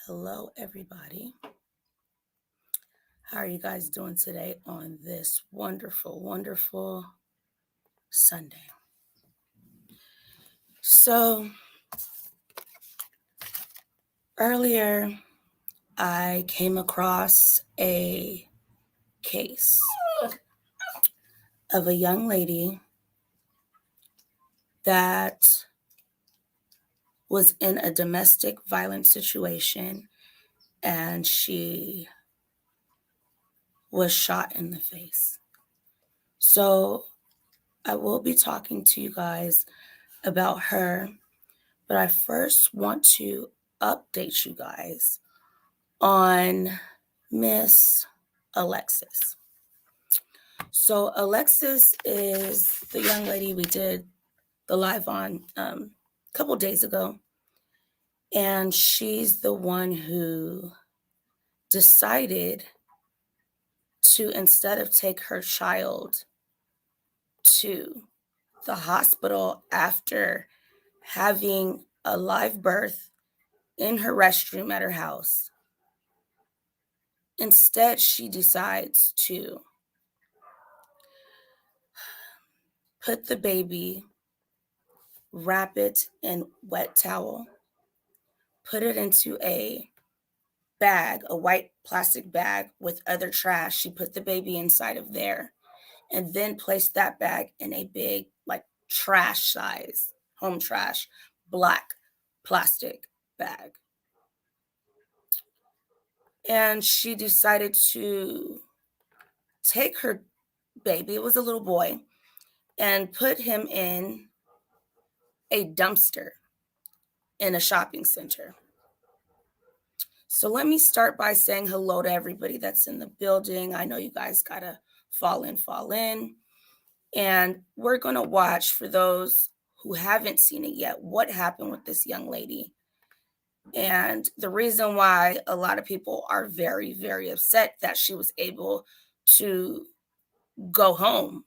Hello, everybody. How are you guys doing today on this wonderful, wonderful Sunday? So, earlier I came across a case of a young lady that was in a domestic violence situation and she was shot in the face. So, I will be talking to you guys about her, but I first want to update you guys on Miss Alexis. So Alexis is the young lady we did the live on a couple days ago, and she's the one who decided to, instead of take her child to the hospital after having a live birth in her restroom at her house, instead she decides to put the baby, wrap it in wet towel, put it into a bag, a white plastic bag with other trash. She put the baby inside of there and then placed that bag in a big, like trash size, home trash, black plastic bag. And she decided to take her baby, it was a little boy, and put him in a dumpster in a shopping center. So let me start by saying hello to everybody that's in the building. I know you guys gotta fall in. And we're gonna watch, for those who haven't seen it yet, what happened with this young lady. And the reason why a lot of people are very, very upset that she was able to go home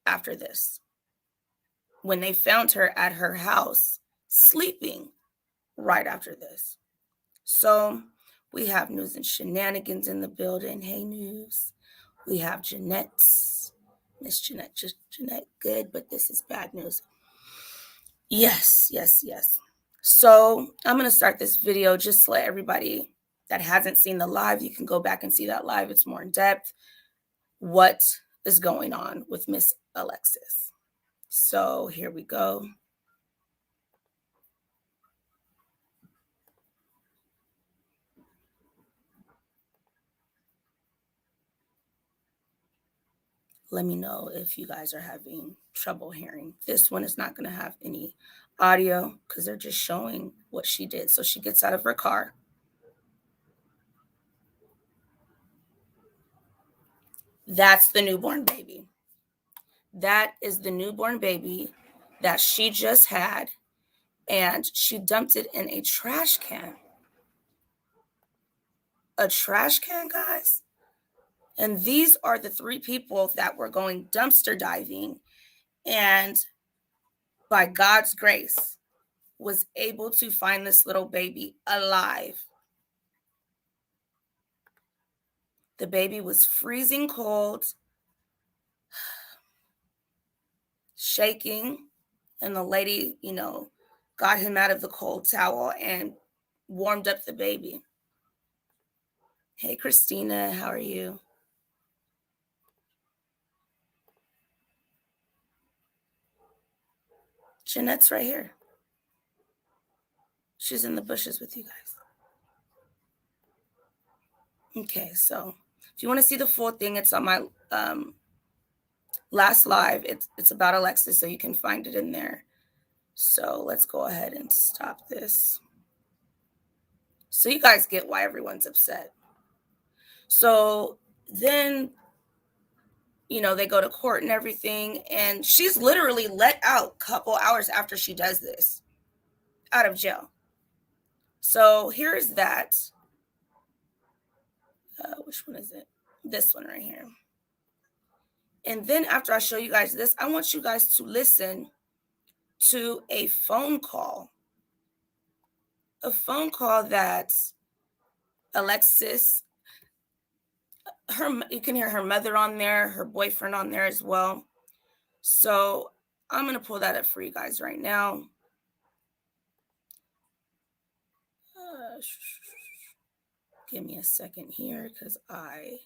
after this, when they found her at her house sleeping right after this. So we have News and Shenanigans in the building. Hey, News. We have Jeanette's. Miss Jeanette, just Jeanette, good, but this is bad news. Yes. So I'm going to start this video just to let everybody that hasn't seen the live, you can go back and see that live. It's more in depth. What is going on with Miss Alexis? So here we go. Let me know if you guys are having trouble hearing. This one is not going to have any audio because they're just showing what she did. So she gets out of her car. That's the newborn baby. That is the newborn baby that she just had, and she dumped it in a trash can. A trash can, guys? And these are the three people that were going dumpster diving, and by God's grace, was able to find this little baby alive. The baby was freezing cold, shaking, and the lady, got him out of the cold towel and warmed up the baby. Hey, Christina, how are you? Jeanette's right here. She's in the bushes with you guys. Okay, so if you want to see the full thing, it's on my last live. It's about Alexis, so you can find it in there. So let's go ahead and stop this, so you guys get why everyone's upset. So then, they go to court and everything, and she's literally let out a couple hours after she does this, out of jail. So here's that. Which one is it? This one right here. And then after I show you guys this, I want you guys to listen to a phone call. A phone call that Alexis, you can hear her mother on there, her boyfriend on there as well. So I'm going to pull that up for you guys right now. Give me a second here because I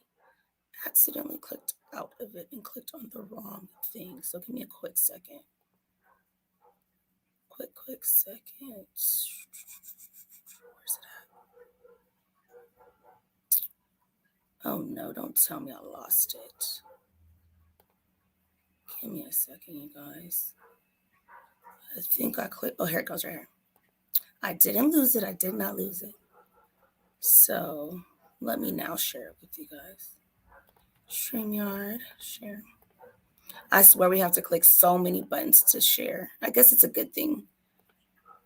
accidentally clicked out of it and clicked on the wrong thing. So give me a quick second. Quick second. Where's it at? Oh no, don't tell me I lost it. Give me a second, you guys. I think I clicked. Oh, here it goes right here. I didn't lose it. I did not lose it. So let me now share it with you guys. StreamYard, share. I swear we have to click so many buttons to share. I guess it's a good thing,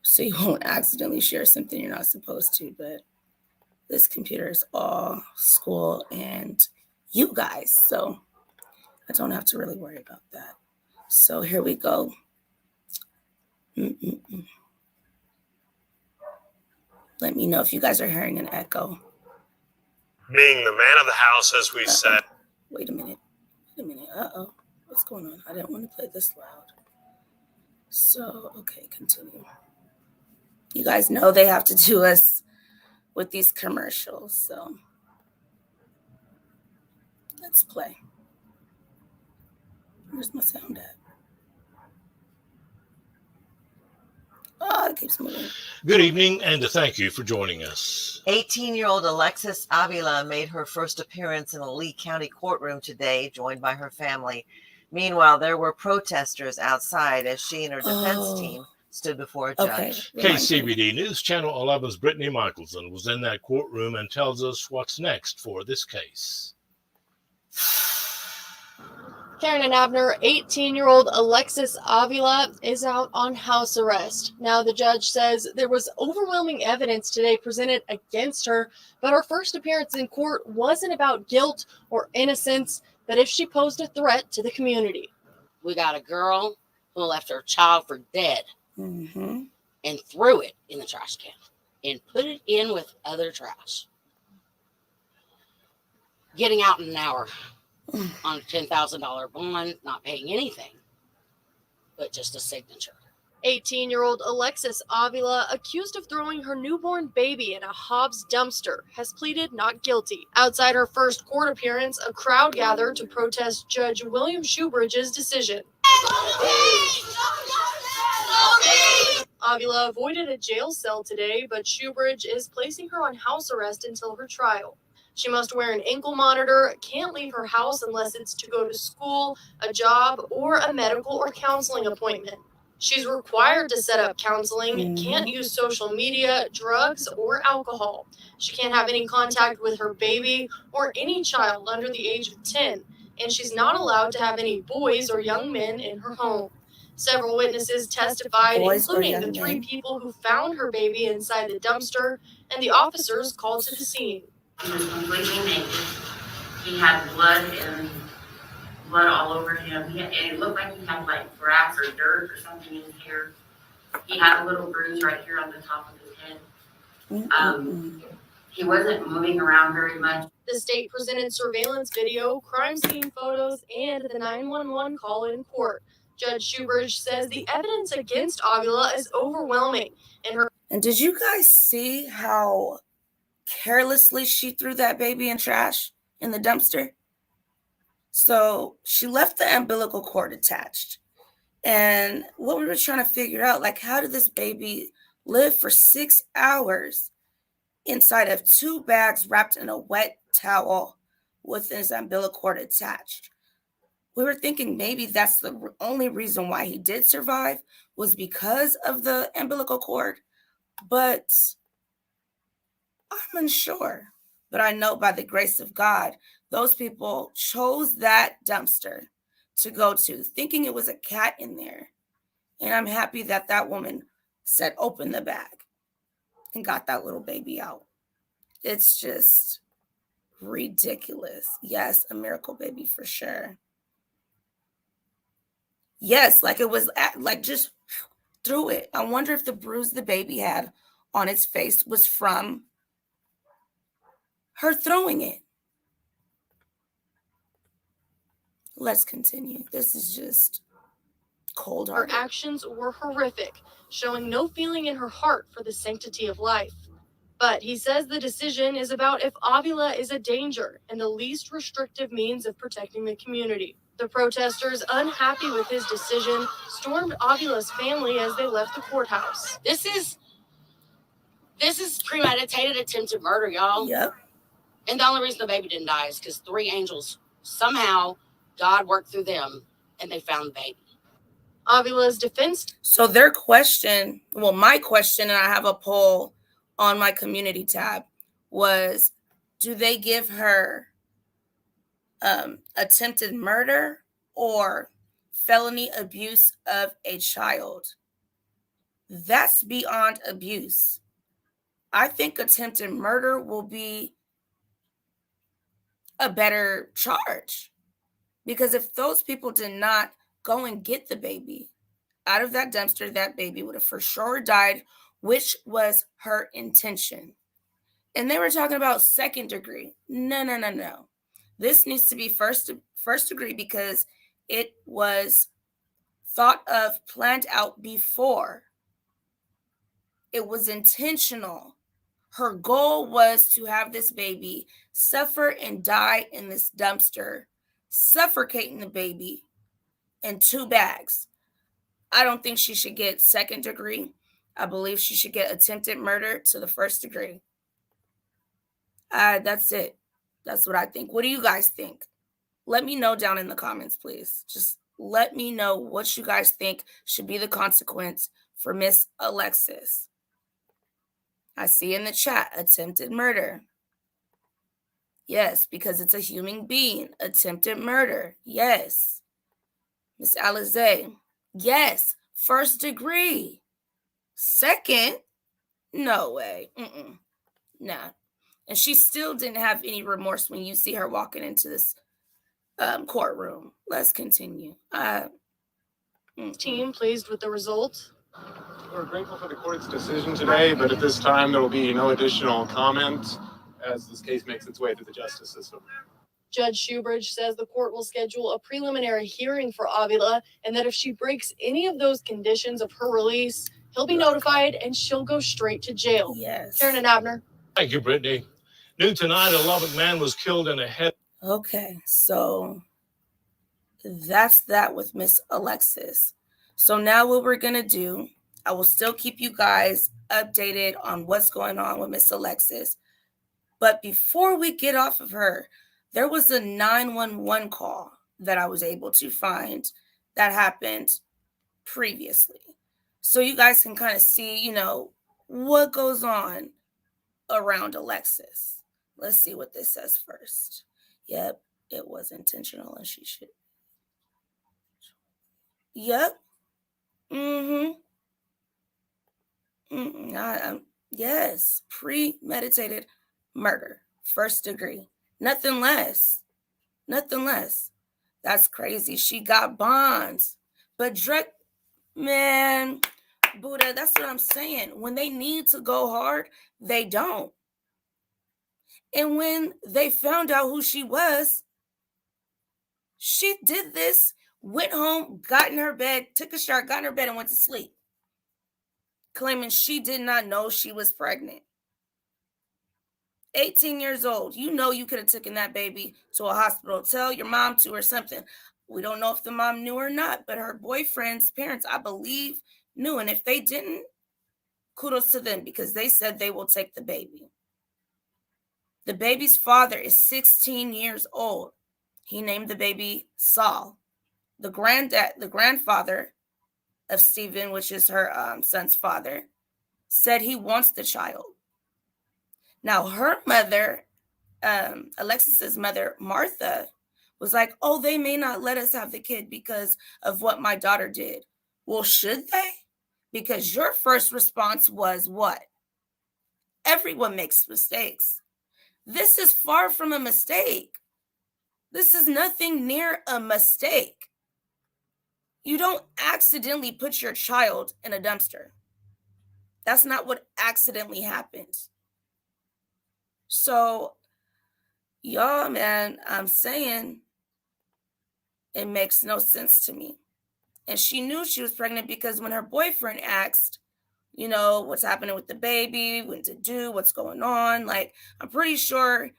so you won't accidentally share something you're not supposed to, but this computer is all school and you guys, so I don't have to really worry about that. So here we go. Let me know if you guys are hearing an echo. Being the man of the house, as we said. Wait a minute. Uh-oh. What's going on? I didn't want to play this loud. So, okay, continue. You guys know they have to do us with these commercials, so let's play. Where's my sound at? Oh, it keeps moving. Good evening, and thank you for joining us. 18-year-old Alexis Avila made her first appearance in a Lee County courtroom today, joined by her family. Meanwhile, there were protesters outside as she and her defense team stood before a judge. KCBD News Channel 11's Brittany Michelson was in that courtroom and tells us what's next for this case. Karen and Abner, 18-year-old Alexis Avila is out on house arrest. Now the judge says there was overwhelming evidence today presented against her, but her first appearance in court wasn't about guilt or innocence, but if she posed a threat to the community. We got a girl who left her child for dead and threw it in the trash can and put it in with other trash. Getting out in an hour on a $10,000 bond, not paying anything, but just a signature. 18-year-old Alexis Avila, accused of throwing her newborn baby in a Hobbs dumpster, has pleaded not guilty. Outside her first court appearance, a crowd gathered to protest Judge William Shoebridge's decision. Avila avoided a jail cell today, but Shoebridge is placing her on house arrest until her trial. She must wear an ankle monitor, can't leave her house unless it's to go to school, a job, or a medical or counseling appointment. She's required to set up counseling, can't use social media, drugs, or alcohol. She can't have any contact with her baby or any child under the age of 10, and she's not allowed to have any boys or young men in her home. Several witnesses testified, including the 3 people who found her baby inside the dumpster and the officers called to the scene. He was completely naked. He had blood all over him. And it looked like he had like grass or dirt or something in his hair. He had a little bruise right here on the top of his head. He wasn't moving around very much. The state presented surveillance video, crime scene photos, and the 911 call in court. Judge Shoebridge says the evidence against Avila is overwhelming. And did you guys see how carelessly she threw that baby in trash in the dumpster? So she left the umbilical cord attached. And what we were trying to figure out, like, how did this baby live for 6 hours inside of 2 bags wrapped in a wet towel with his umbilical cord attached? We were thinking maybe that's the only reason why he did survive, was because of the umbilical cord. But I'm unsure. But I know by the grace of God, those people chose that dumpster to go to, thinking it was a cat in there. And I'm happy that that woman said, open the bag, and got that little baby out. It's just ridiculous. Yes, a miracle baby for sure. Yes, like it was like just threw it. I wonder if the bruise the baby had on its face was from her throwing it. Let's continue. This is just Her cold-hearted. actions were horrific, showing no feeling in her heart for the sanctity of life. But he says the decision is about if Avila is a danger and the least restrictive means of protecting the community. The protesters, unhappy with his decision, stormed Avila's family as they left the courthouse. This is premeditated attempted murder, y'all. Yep. And the only reason the baby didn't die is because 3 angels, somehow God worked through them and they found the baby. Avila's defense. So their question, well, my question, and I have a poll on my community tab, was, do they give her attempted murder or felony abuse of a child? That's beyond abuse. I think attempted murder will be a better charge, because if those people did not go and get the baby out of that dumpster, that baby would have for sure died, which was her intention. And they were talking about second degree. No. This needs to be first degree, because it was thought of, planned out before. It was intentional. Her goal was to have this baby suffer and die in this dumpster, suffocating the baby in 2 bags. I don't think she should get second degree. I believe she should get attempted murder to the first degree. That's it. That's what I think. What do you guys think? Let me know down in the comments, please. Just let me know what you guys think should be the consequence for Miss Alexis. I see in the chat, attempted murder. Yes, because it's a human being. Attempted murder. Yes. Miss Alize. Yes. First degree. Second? No way. Nah. And she still didn't have any remorse when you see her walking into this courtroom. Let's continue. Team pleased with the result. We're grateful for the court's decision today, but at this time there will be no additional comment as this case makes its way through the justice system. Judge Shoebridge says the court will schedule a preliminary hearing for Avila, and that if she breaks any of those conditions of her release, he'll be notified and she'll go straight to jail. Yes. Sharon and Abner. Thank you, Brittany. Noon tonight, a Lubbock man was killed in a head. Okay, so that's that with Miss Alexis. So now what we're going to do, I will still keep you guys updated on what's going on with Miss Alexis. But before we get off of her, there was a 911 call that I was able to find that happened previously. So you guys can kind of see, what goes on around Alexis. Let's see what this says first. Yep, it was intentional and she should. Yep. Yes, premeditated murder, first degree. Nothing less. That's crazy. She got bonds. But man, Buddha, that's what I'm saying. When they need to go hard, they don't. And when they found out who she was, she did this, went home, got in her bed, took a shower, got in her bed, and went to sleep, claiming she did not know she was pregnant. 18 years old. You could have taken that baby to a hospital. Tell your mom to or something. We don't know if the mom knew or not, but her boyfriend's parents, I believe, knew. And if they didn't, kudos to them, because they said they will take the baby. The baby's father is 16 years old. He named the baby Saul. The grandfather of Stephen, which is her son's father, said he wants the child. Now, her mother, Alexis's mother, Martha, was like, oh, they may not let us have the kid because of what my daughter did. Well, should they? Because your first response was what? Everyone makes mistakes. This is far from a mistake. This is nothing near a mistake. You don't accidentally put your child in a dumpster. That's not what accidentally happens. So Y'all, man, I'm saying it makes no sense to me. And she knew she was pregnant because when her boyfriend asked, what's happening with the baby, when to do, what's going on, like, I'm pretty sure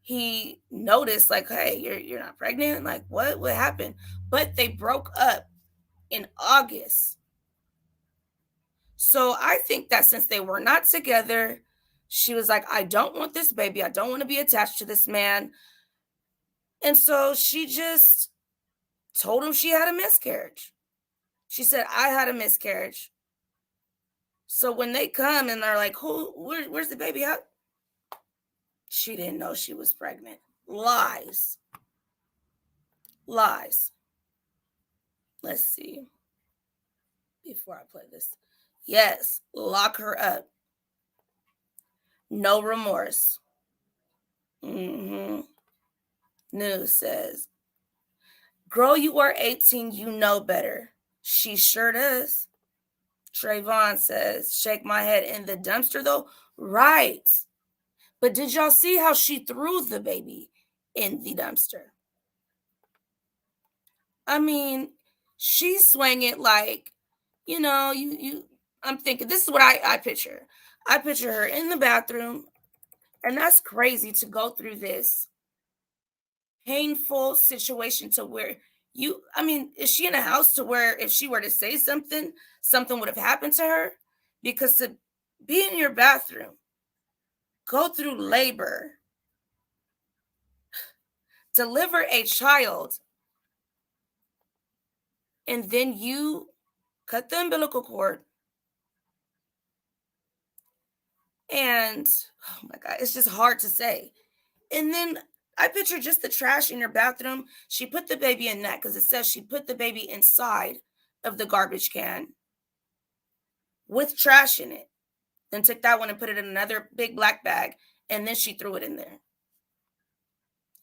he noticed, like, hey, you're not pregnant, like, what happened? But they broke up in August. So I think that since they were not together, she was like, I don't want this baby, I don't want to be attached to this man. And so she just told him she had a miscarriage. She said, I had a miscarriage. So when they come and they're like, where's the baby at? She didn't know she was pregnant. Lies. Let's see. Before I play this. Yes, lock her up. No remorse. News says, girl, you are 18, you know better. She sure does. Trayvon says, shake my head in the dumpster though. Right. But did y'all see how she threw the baby in the dumpster? I mean, she swung it like, I'm thinking, this is what I picture. I picture her in the bathroom, and that's crazy to go through this painful situation to where is she in a house to where if she were to say something would have happened to her? Because to be in your bathroom, go through labor, deliver a child, and then you cut the umbilical cord, and oh my God, it's just hard to say. And then I picture just the trash in your bathroom. She put the baby in that because it says she put the baby inside of the garbage can with trash in it. Then took that one and put it in another big black bag, and then she threw it in there.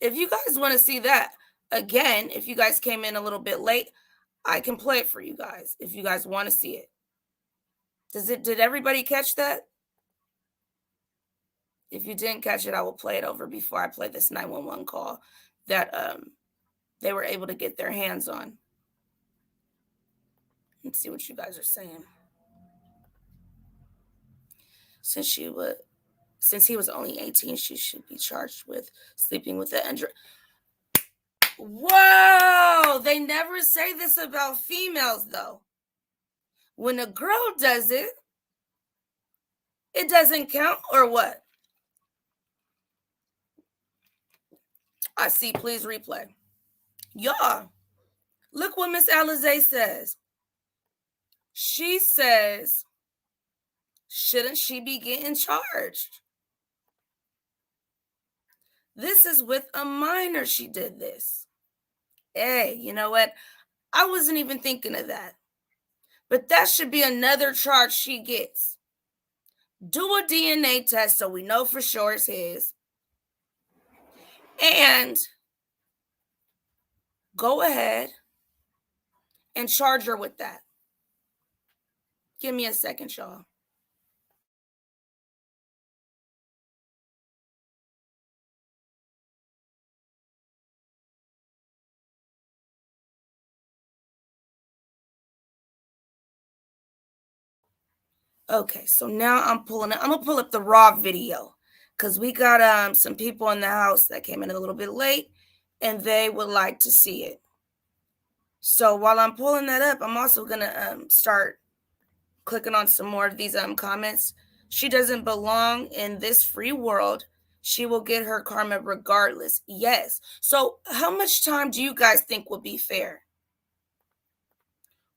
If you guys want to see that, again, if you guys came in a little bit late, I can play it for you guys if you guys want to see it. Did everybody catch that? If you didn't catch it, I will play it over before I play this 911 call that they were able to get their hands on. Let's see what you guys are saying. Since he was only 18, she should be charged with sleeping with the under. Whoa! They never say this about females, though. When a girl does it, it doesn't count, or what? I see, please replay. Y'all, look what Miss Alizé says. She says, shouldn't she be getting charged? This is with a minor she did this. Hey, you know what? I wasn't even thinking of that. But that should be another charge she gets. Do a DNA test so we know for sure it's his. And go ahead and charge her with that. Give me a second, y'all. Okay, so now I'm gonna pull up the raw video because we got some people in the house that came in a little bit late and they would like to see it. So while I'm pulling that up, I'm also gonna start clicking on some more of these comments. She doesn't belong in this free world. She will get her karma regardless. Yes. So how much time do you guys think would be fair?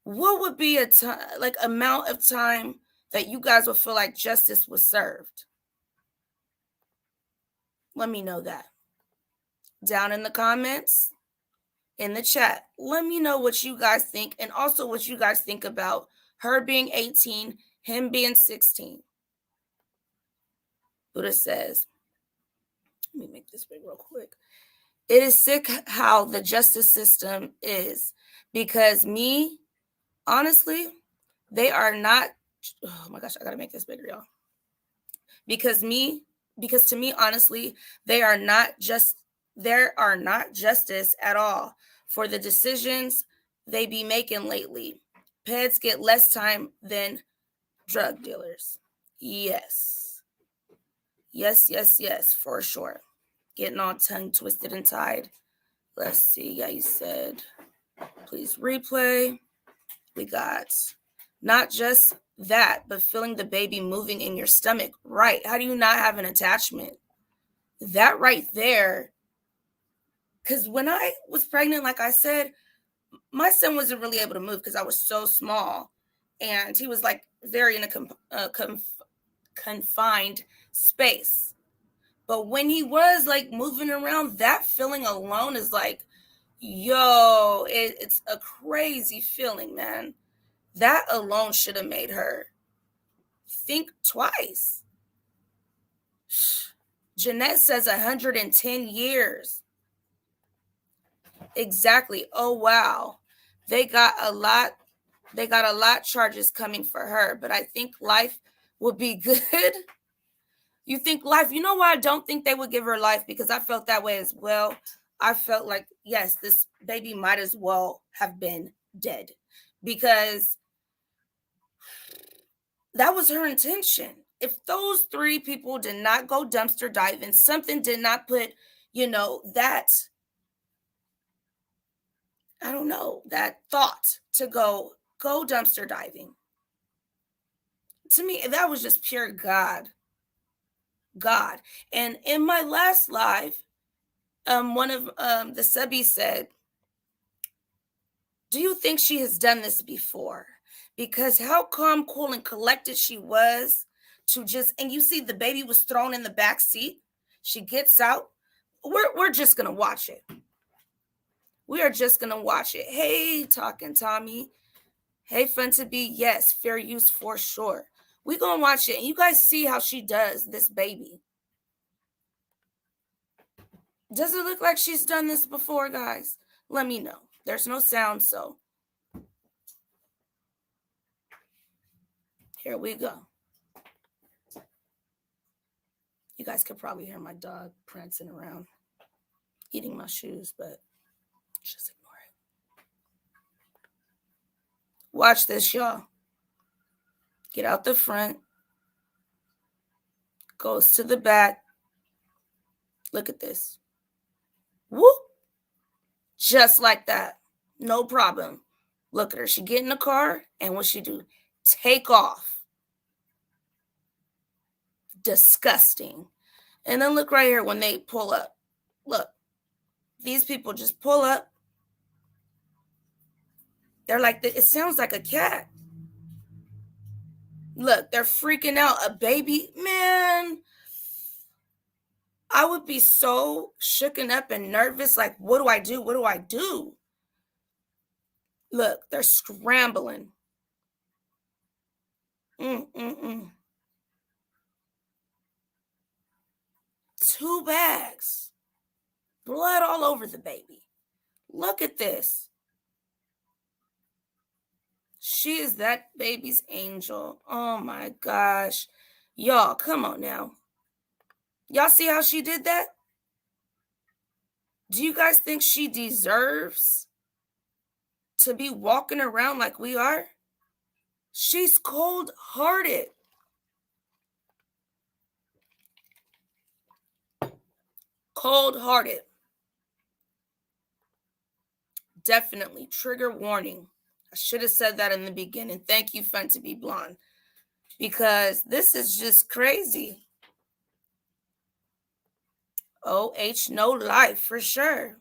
What would be a amount of time that you guys would feel like justice was served? Let me know that. Down in the comments, in the chat. Let me know what you guys think, and also what you guys think about her being 18, him being 16. Buddha says, let me make this big real quick. It is sick how the justice system is, because honestly, they are not, oh my gosh, I gotta make this bigger, y'all. Because because to me, honestly, there are not justice at all for the decisions they be making lately. Peds get less time than drug dealers. Yes, for sure. Getting all tongue twisted and tied. Let's see. Yeah, you said, please replay. We got not just that, but feeling the baby moving in your stomach. Right. How do you not have an attachment? That right there. Because when I was pregnant, like I said, my son wasn't really able to move because I was so small. And he was like very in a confined space. But when he was like moving around, that feeling alone is like, yo, it's a crazy feeling, man. That alone should have made her think twice. Jeanette says 110 years. Exactly. Oh, wow. They got a lot charges coming for her, but I think life would be good. You think life, you know why I don't think they would give her life? Because I felt that way as well. I felt like, yes, this baby might as well have been dead because that was her intention. If those 3 people did not go dumpster diving, something did not put, that, I don't know, that thought to go dumpster diving. To me, that was just pure God. And in my last live, one of the subbies said, do you think she has done this before? Because how calm, cool, and collected she was to just, and you see the baby was thrown in the back seat. She gets out. We're just going to watch it. We are just going to watch it. Hey, Talking Tommy. Hey, Fun to Be. Yes, fair use for sure. We're going to watch it. And you guys see how she does this baby. Does it look like she's done this before, guys? Let me know. There's no sound, so here we go. You guys could probably hear my dog prancing around, eating my shoes, but just ignore it. Watch this, y'all. Get out the front. Goes to the back. Look at this. Whoop. Just like that. No problem. Look at her. She get in the car, and what she do? Take off. Disgusting. And then look right here when they pull up. Look. These people just pull up. They're like, it sounds like a cat. Look, they're freaking out. A baby, man. I would be so shooken up and nervous. Like, what do I do? What do I do? Look, they're scrambling. 2 bags. Blood all over the baby. Look at this. She is that baby's angel. Oh my gosh. Y'all, come on now. Y'all see how she did that? Do you guys think she deserves to be walking around like we are? She's cold-hearted. Cold-hearted. Definitely. Trigger warning. I should have said that in the beginning. Thank you, Fun to Be Blonde. Because this is just crazy. OH, no life, for sure.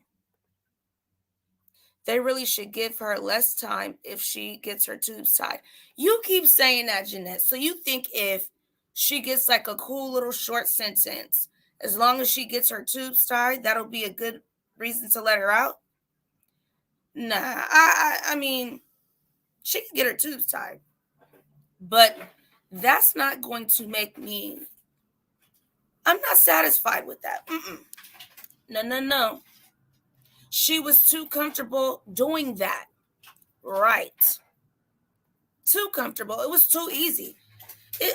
They really should give her less time if she gets her tubes tied. You keep saying that, Jeanette. So you think if she gets like a cool little short sentence, as long as she gets her tubes tied, that'll be a good reason to let her out? Nah, I mean, she can get her tubes tied. But that's not going to make me... I'm not satisfied with that. No. She was too comfortable doing that. Right. Too comfortable. It was too easy.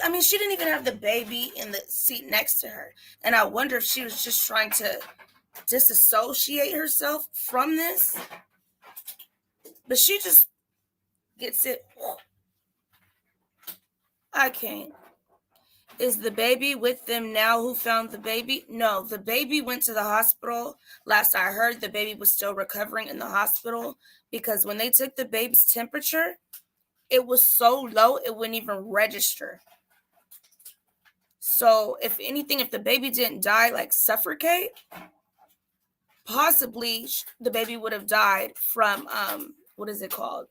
I mean, she didn't even have the baby in the seat next to her. And I wonder if she was just trying to disassociate herself from this. But she just gets it. I can't. Is the baby with them now? Who found the baby? No, the baby went to the hospital. Last I heard, the baby was still recovering in the hospital because when they took the baby's temperature, it was so low it wouldn't even register. So if anything, if the baby didn't die, like suffocate, possibly the baby would have died from, what is it called?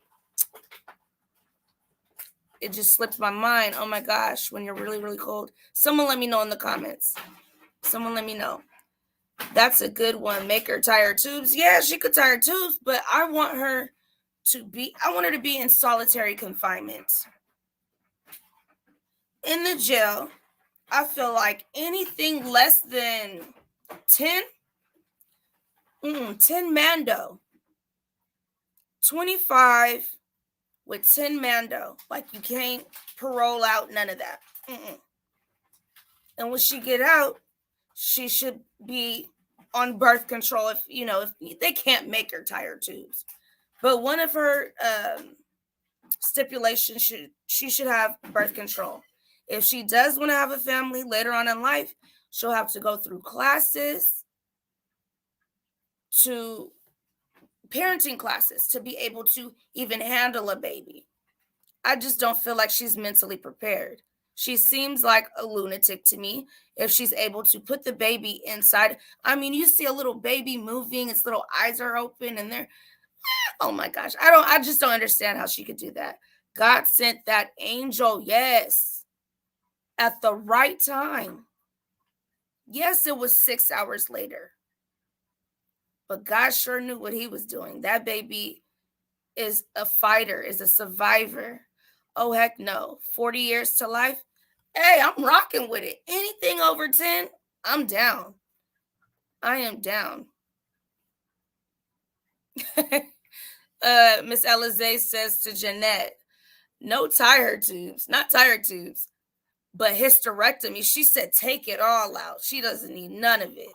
It just slipped my mind. Oh my gosh, when you're really, really cold. Someone let me know in the comments. Someone let me know. That's a good one. Make her tie her tubes. Yeah, she could tie her tubes, but I want her to be in solitary confinement. In the jail, I feel like anything less than 10 Mando. 25 with 10 Mando. Like, you can't parole out, none of that. And when she get out, she should be on birth control if they can't make her tie her tubes. But one of her stipulations she should have birth control. If she does want to have a family later on in life, she'll have to go through classes, to parenting classes, to be able to even handle a baby. I just don't feel like she's mentally prepared. She seems like a lunatic to me if she's able to put the baby inside. I mean, you see a little baby moving, its little eyes are open and they're, oh my gosh. I just don't understand how she could do that. God sent that angel, yes, at the right time. Yes, it was 6 hours later. But God sure knew what he was doing. That baby is a fighter, is a survivor. Oh, heck no. 40 years to life? Hey, I'm rocking with it. Anything over 10, I'm down. I am down. Miss Elize says to Jeanette, no tire tubes, not tire tubes, but hysterectomy. She said take it all out. She doesn't need none of it.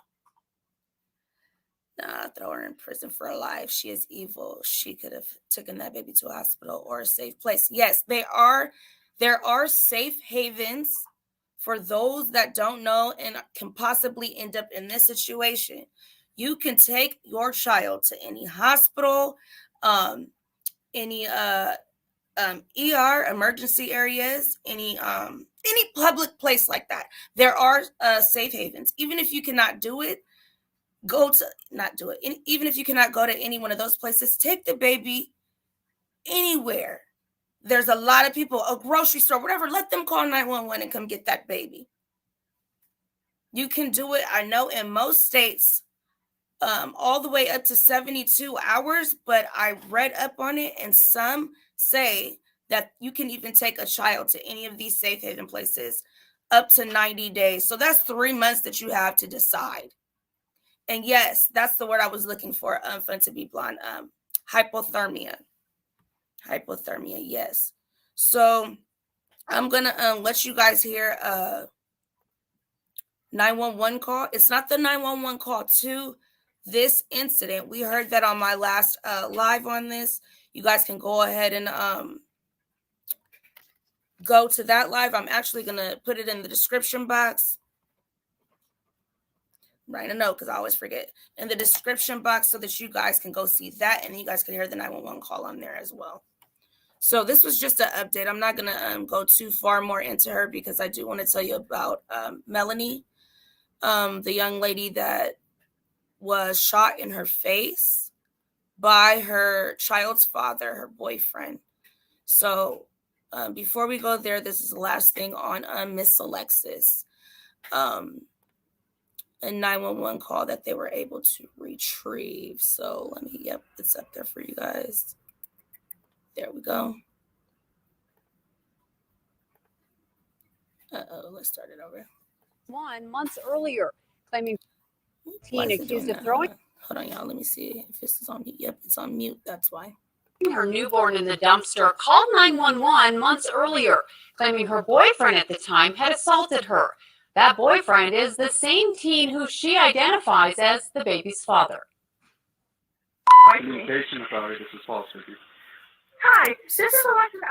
Nah, throw her in prison for life. She is evil. She could have taken that baby to a hospital or a safe place. Yes, there are safe havens for those that don't know and can possibly end up in this situation. You can take your child to any hospital, any ER, emergency areas, any public place like that. There are safe havens. Even if you cannot do it, even if you cannot go to any one of those places, take the baby anywhere. There's a lot of people, a grocery store, whatever, let them call 911 and come get that baby. You can do it. I know in most states, all the way up to 72 hours, but I read up on it and some say that you can even take a child to any of these safe haven places up to 90 days. So that's 3 months that you have to decide. And yes, that's the word I was looking for, fun to be blonde. Hypothermia. Hypothermia, yes. So I'm going to let you guys hear a 911 call. It's not the 911 call to this incident. We heard that on my last live on this. You guys can go ahead and go to that live. I'm actually going to put it in the description box. Write a note because I always forget. In the description box so that you guys can go see that and you guys can hear the 911 call on there as well. So this was just an update. I'm not going to go too far more into her because I do want to tell you about Melanie, the young lady that was shot in her face by her child's father, her boyfriend. So before we go there, this is the last thing on Miss Alexis. A 911 call that they were able to retrieve. So it's up there for you guys. There we go. Let's start it over. 1 month earlier, claiming teen accused of throwing. Hold on, y'all. Let me see if this is on mute. Yep, it's on mute. That's why. her newborn in the dumpster, called 911 months earlier, claiming her boyfriend at the time had assaulted her. That boyfriend is the same teen who she identifies as the baby's father. Communication authority, this is Paul speaking. Hi, this is Alexis.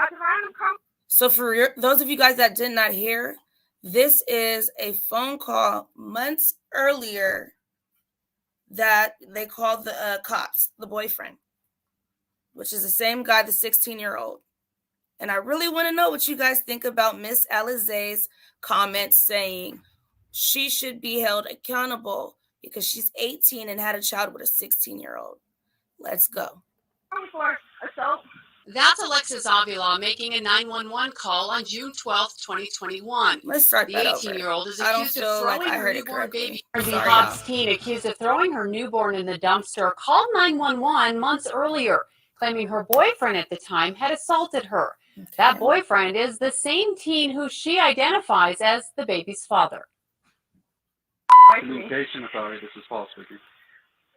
So for those of you guys that did not hear, this is a phone call months earlier that they called the cops, the boyfriend, which is the same guy, the 16-year-old. And I really want to know what you guys think about Miss Alizé's comments saying she should be held accountable because she's 18 and had a child with a 16-year-old. Let's go. That's Alexis Avila making a 911 call on June 12, 2021. Let's start that over. The 18-year-old is I don't accused of feel like throwing I her heard it newborn correctly. baby. Sorry, The Hobbs teen accused of throwing her newborn in the dumpster called 911 months earlier, claiming her boyfriend at the time had assaulted her. Okay. That boyfriend is the same teen who she identifies as the baby's father. Communication authority, this is Paul speaking.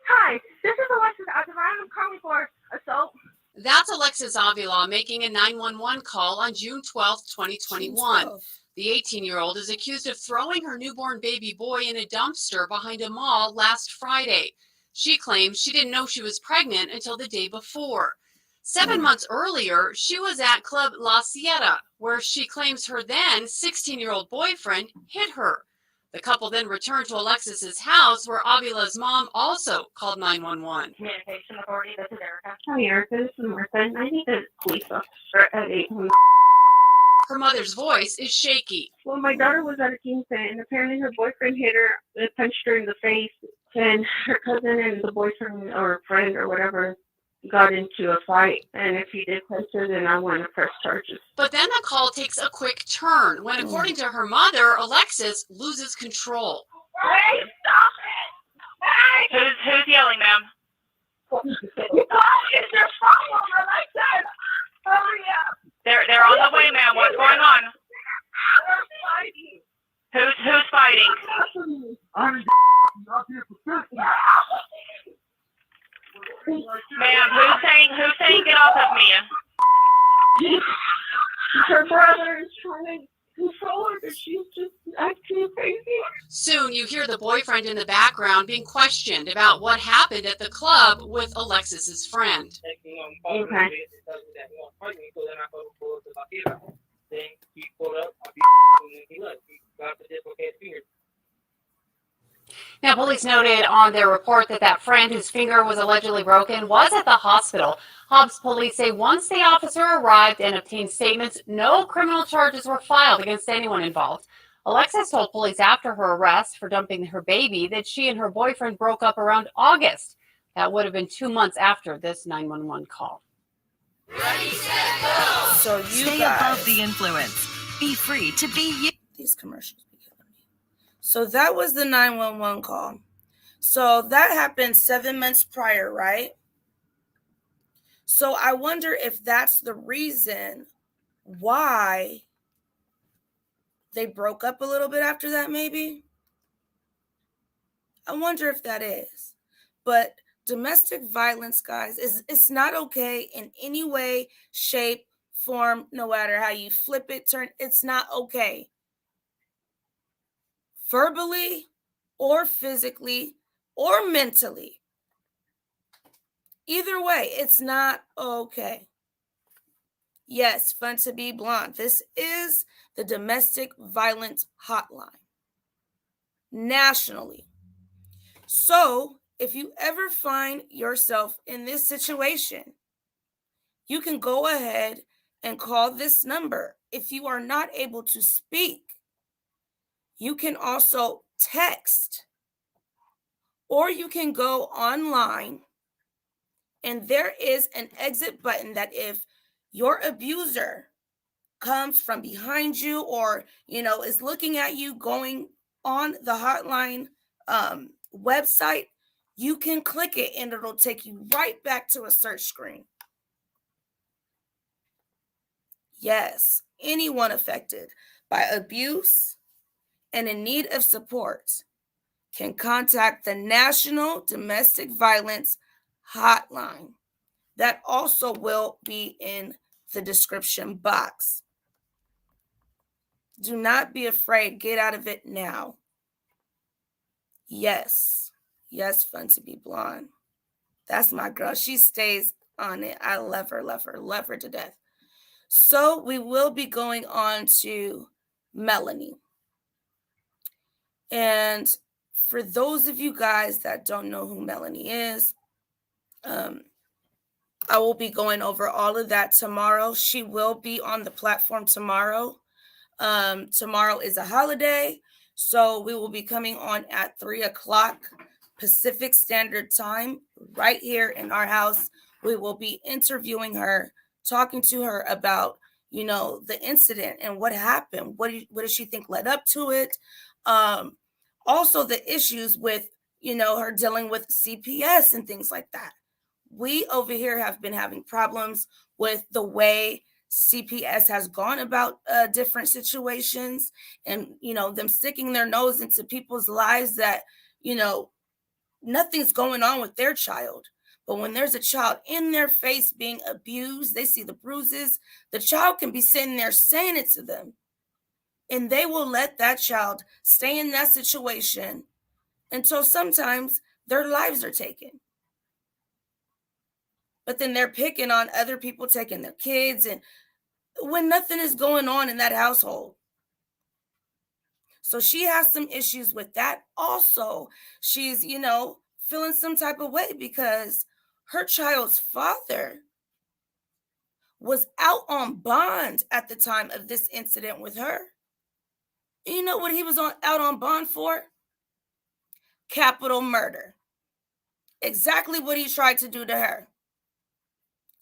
Hi, this is Alexis. I'm calling for assault. That's Alexis Avila making a 911 call on June 12, 2021. The 18-year-old is accused of throwing her newborn baby boy in a dumpster behind a mall last Friday. She claims she didn't know she was pregnant until the day before. 7 months earlier, she was at Club La Sierra, where she claims her then 16-year-old boyfriend hit her. The couple then returned to Alexis's house, where Avila's mom also called 911. Communication authority, this is Erica. Hi, Erica. This is Martha. I need a police officer at 8. Her mother's voice is shaky. Well, my daughter was at a game set, and apparently her boyfriend hit her, punched her in the face, and her cousin and the boyfriend or friend or whatever got into a fight. And if he did punch her, then I want to press charges. But then the call takes a quick turn when, according to her mother, Alexis loses control. Hey, stop it! Hey! Who's yelling, ma'am? What is your problem, Alexis? Hurry up! They're on the way, ma'am. What's going on? Who's fighting? Ma'am, who's saying get off of me? Her brother is trying to control her, but she's just acting crazy. Soon you hear the boyfriend in the background being questioned about what happened at the club with Alexis's friend. Okay. Now, police noted on their report that friend whose finger was allegedly broken was at the hospital. Hobbs police say once the officer arrived and obtained statements, no criminal charges were filed against anyone involved. Alexis told police after her arrest for dumping her baby that she and her boyfriend broke up around August. That would have been 2 months after this 911 call. Ready, set, go. So you stay guys, above the influence. Be free to be you. These commercials be killing me. So that was the 911 call. So that happened 7 months prior, right? So I wonder if that's the reason why they broke up a little bit after that, maybe. I wonder if that is. But domestic violence, guys, it's not okay in any way, shape, form, no matter how you flip it, turn, it's not okay. Verbally or physically or mentally. Either way, it's not okay. Yes, fun to be blonde. This is the domestic violence hotline nationally. So if you ever find yourself in this situation, you can go ahead and call this number. If you are not able to speak, you can also text, or you can go online, and there is an exit button that if your abuser comes from behind you or, is looking at you going on the hotline website, you can click it and it'll take you right back to a search screen. Yes, anyone affected by abuse and in need of support can contact the National Domestic Violence Hotline. That also will be in the description box. Do not be afraid. Get out of it now. Yes. Yes, fun to be blonde. That's my girl. She stays on it. I love her, love her, love her to death. So we will be going on to Melanie. And for those of you guys that don't know who Melanie is, I will be going over all of that tomorrow. She will be on the platform tomorrow. Tomorrow is a holiday, so we will be coming on at 3:00 Pacific Standard Time right here in our house. We will be interviewing her, talking to her about, the incident and what happened. What does she think led up to it? Also the issues with, her dealing with CPS and things like that. We over here have been having problems with the way CPS has gone about different situations, and, them sticking their nose into people's lives that, nothing's going on with their child. But when there's a child in their face being abused, they see the bruises, the child can be sitting there saying it to them. And they will let that child stay in that situation until sometimes their lives are taken. But then they're picking on other people taking their kids, and when nothing is going on in that household. So she has some issues with that. Also, she's, feeling some type of way because her child's father was out on bond at the time of this incident with her. And you know what he was out on bond for? Capital murder. Exactly what he tried to do to her.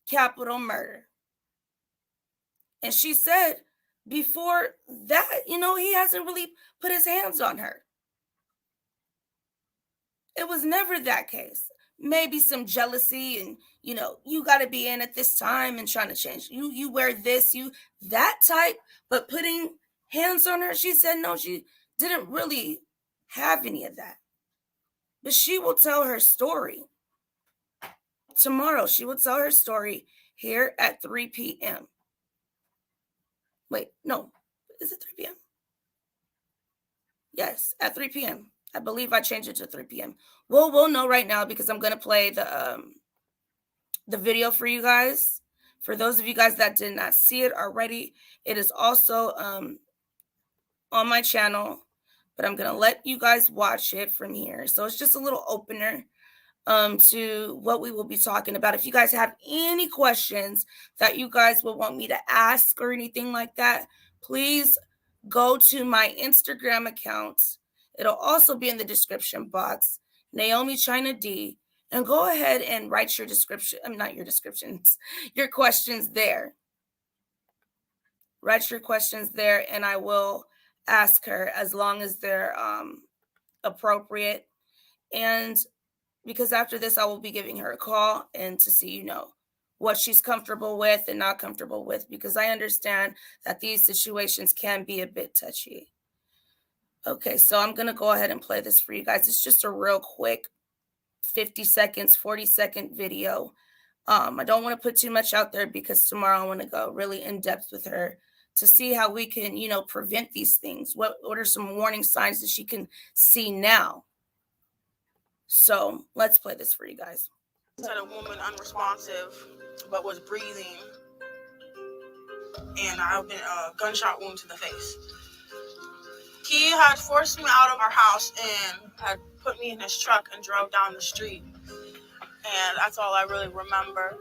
Capital murder. And she said before that, he hasn't really put his hands on her. It was never that case. Maybe some jealousy and, you got to be in at this time and trying to change. You wear this, that type. But putting hands on her, she said no, she didn't really have any of that. But she will tell her story. Tomorrow, she will tell her story here at 3 p.m. Wait, no. Is it 3 p.m.? Yes, at 3 p.m. I believe I changed it to 3 p.m. We'll know right now because I'm going to play the video for you guys. For those of you guys that did not see it already, it is also on my channel, but I'm going to let you guys watch it from here. So it's just a little opener to what we will be talking about. If you guys have any questions that you guys will want me to ask or anything like that, please go to my Instagram account. It'll also be in the description box, Naomi China D, and go ahead and write your description. Not your descriptions, your questions there. Write your questions there, and I will ask her as long as they're appropriate. And because after this, I will be giving her a call and to see, what she's comfortable with and not comfortable with, because I understand that these situations can be a bit touchy. Okay, so I'm going to go ahead and play this for you guys. It's just a real quick 50 seconds, 40-second video. I don't want to put too much out there because tomorrow I want to go really in depth with her to see how we can, prevent these things. What are some warning signs that she can see now? So let's play this for you guys. Said a woman unresponsive, but was breathing, and I've been a gunshot wound to the face. He had forced me out of our house and had put me in his truck and drove down the street. And that's all I really remember.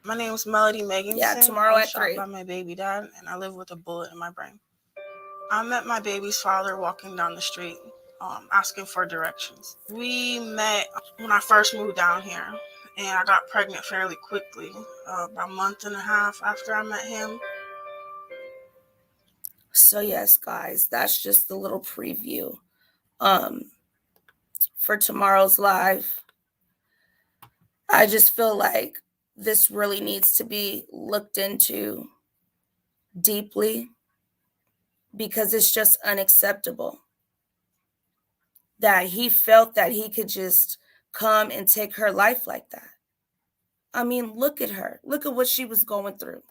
My name is Melody Megginson. Yeah, tomorrow at 3. I was shot by my baby dad, and I live with a bullet in my brain. I met my baby's father walking down the street, asking for directions. We met when I first moved down here, and I got pregnant fairly quickly, about a month and a half after I met him. So yes, guys, that's just the little preview for tomorrow's live. I just feel like this really needs to be looked into deeply because it's just unacceptable that he felt that he could just come and take her life like that. I mean, look at her. Look at what she was going through.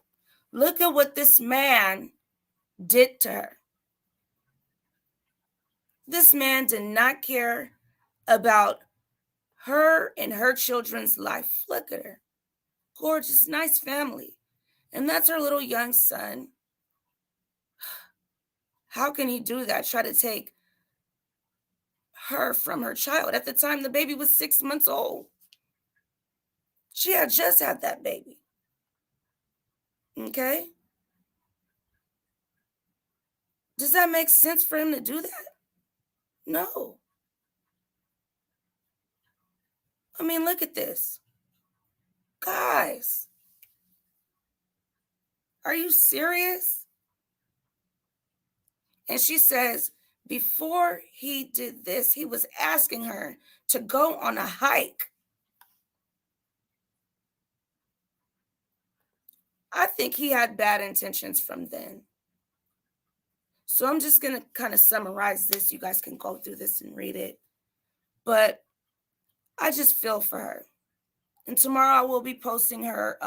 Look at what this man did to her. This man did not care about her and her children's life. Look at her. Gorgeous, nice family. And that's her little young son. How can he do that? Try to take her from her child. At the time, the baby was 6 months old. She had just had that baby. Okay? Does that make sense for him to do that? No. I mean, look at this. Guys, are you serious? And she says, before he did this, he was asking her to go on a hike. I think he had bad intentions from then. So I'm just going to kind of summarize this. You guys can go through this and read it. But I just feel for her. And tomorrow I will be posting her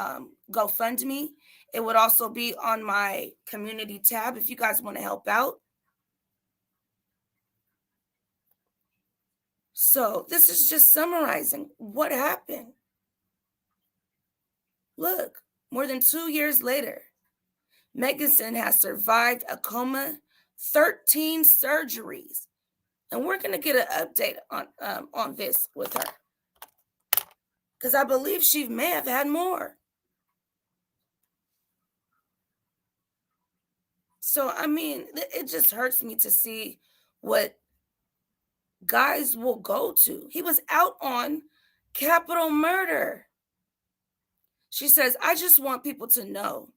GoFundMe. It would also be on my community tab if you guys want to help out. So this is just summarizing what happened. Look, more than 2 years later, Megginson has survived a coma, 13 surgeries. And we're going to get an update on this with her. Because I believe she may have had more. So, I mean, it just hurts me to see what guys will go to. He was out on capital murder. She says, I just want people to know,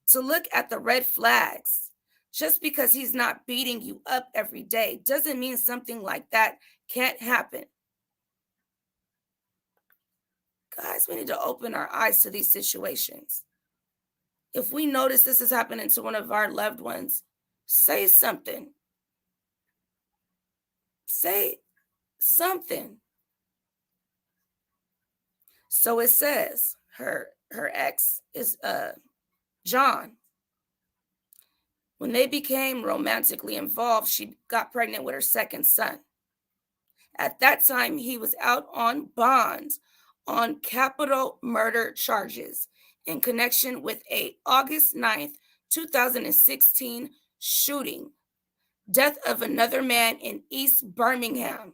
to look at the red flags. Just because he's not beating you up every day doesn't mean something like that can't happen. Guys, we need to open our eyes to these situations. If we notice this is happening to one of our loved ones, say something. Say something. So it says her ex is John. When they became romantically involved, she got pregnant with her second son. At that time, he was out on bond on capital murder charges in connection with a August 9th, 2016 shooting, death of another man in East Birmingham.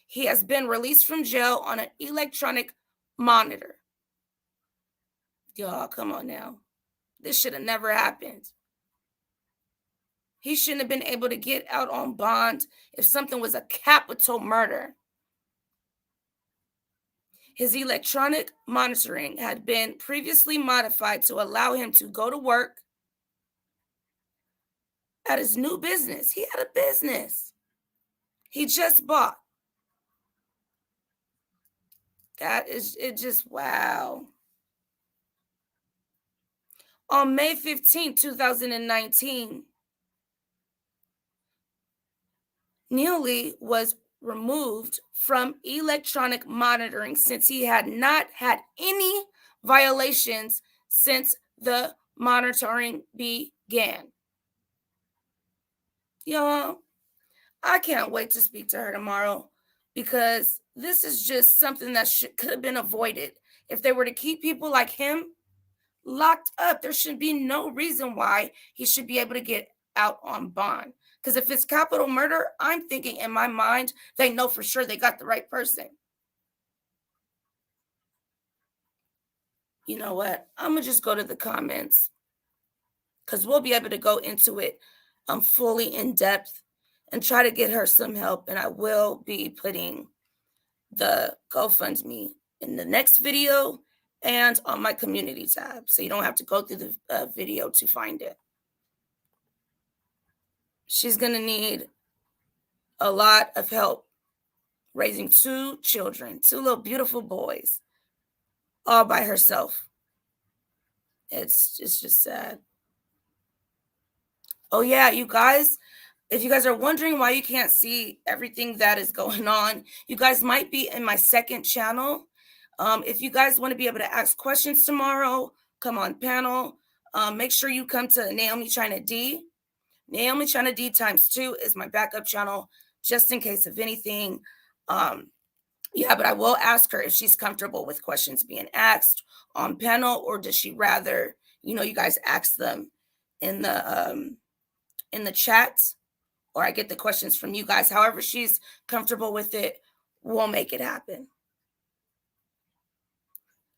He has been released from jail on an electronic monitor. Y'all, come on now. This should have never happened. He shouldn't have been able to get out on bond if something was a capital murder. His electronic monitoring had been previously modified to allow him to go to work at his new business. He had a business he just bought. That is, it just, wow. On May 15, 2019, Nealy was removed from electronic monitoring since he had not had any violations since the monitoring began. Y'all, I can't wait to speak to her tomorrow because this is just something that could have been avoided. If they were to keep people like him locked up, there should be no reason why he should be able to get out on bond. Because if it's capital murder, I'm thinking in my mind, they know for sure they got the right person. You know what? I'm going to just go to the comments because we'll be able to go into it fully in depth and try to get her some help. And I will be putting the GoFundMe in the next video and on my community tab. So you don't have to go through the video to find it. She's going to need a lot of help raising 2 children, 2 little beautiful boys, all by herself. It's just sad. Oh yeah, you guys, if you guys are wondering why you can't see everything that is going on, you guys might be in my second channel. If you guys want to be able to ask questions tomorrow, come on panel. Make sure you come to Naomi China D. Naomi China D ×2 is my backup channel, just in case of anything. Yeah, but I will ask her if she's comfortable with questions being asked on panel, or does she rather, you guys ask them in the chat, or I get the questions from you guys. However she's comfortable with it, we'll make it happen.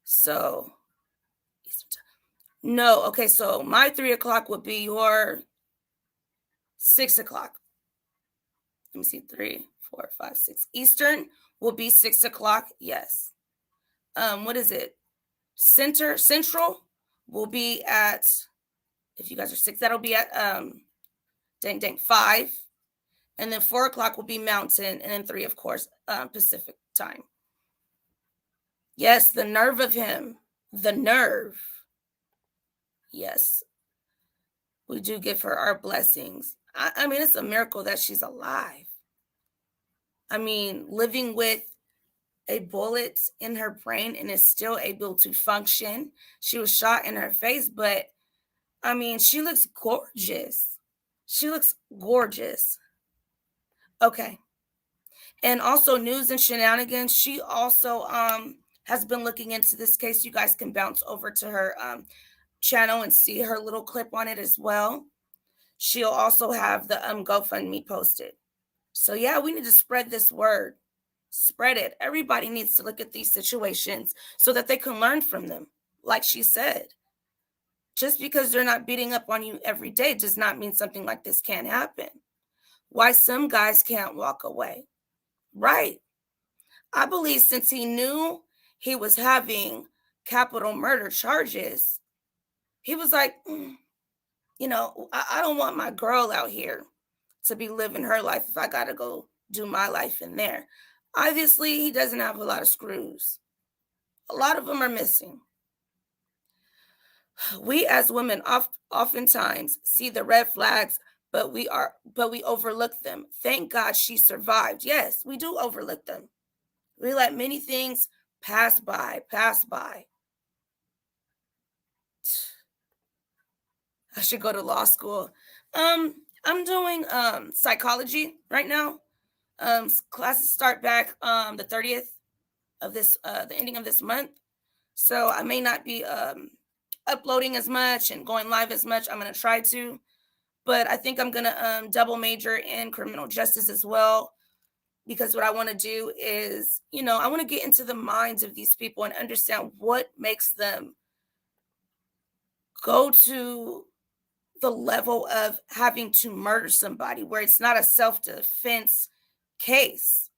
So, no, okay, so my 3 o'clock would be your 6 o'clock. Let me see, 3, 4, 5, 6. Eastern will be 6 o'clock, yes. What is it? Central will be at, if you guys are 6, that'll be at 5. And then 4 o'clock will be Mountain, and then 3, of course, Pacific time. Yes, the nerve of him. The nerve. Yes. We do give her our blessings. I mean, it's a miracle that she's alive. I mean, living with a bullet in her brain and is still able to function. She was shot in her face, but I mean, she looks gorgeous. She looks gorgeous. Okay. And also News and Shenanigans. She also has been looking into this case. You guys can bounce over to her channel and see her little clip on it as well. She'll also have the GoFundMe posted. So yeah, we need to spread this word. Spread it. Everybody needs to look at these situations so that they can learn from them. Like she said, just because they're not beating up on you every day does not mean something like this can't happen. Why some guys can't walk away. Right. I believe since he knew he was having capital murder charges, he was like, I don't want my girl out here to be living her life if I got to go do my life in there. Obviously, he doesn't have a lot of screws. A lot of them are missing. We as women oftentimes see the red flags, but we overlook them. Thank God she survived. Yes, we do overlook them. We let many things pass by. I should go to law school. I'm doing psychology right now. Classes start back the 30th of this the ending of this month. So I may not be uploading as much and going live as much. I'm going to try to, but I think I'm going to double major in criminal justice as well, because what I want to do is, I want to get into the minds of these people and understand what makes them go to the level of having to murder somebody where it's not a self-defense case.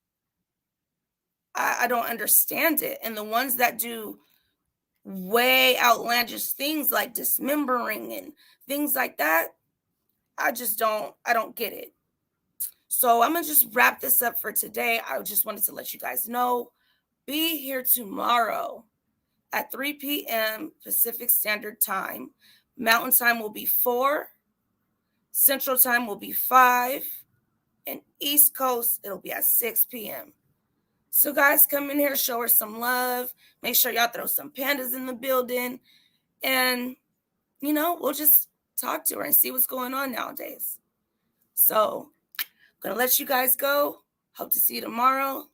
I don't understand it. And the ones that do way outlandish things like dismembering and things like that, I don't get it. So I'm going to just wrap this up for today. I just wanted to let you guys know, be here tomorrow at 3 p.m. Pacific Standard Time. Mountain Time will be 4. Central Time will be 5. And East Coast, it'll be at 6 p.m. So guys, come in here, show her some love. Make sure y'all throw some pandas in the building. And, we'll just talk to her and see what's going on nowadays. So I'm going to let you guys go. Hope to see you tomorrow.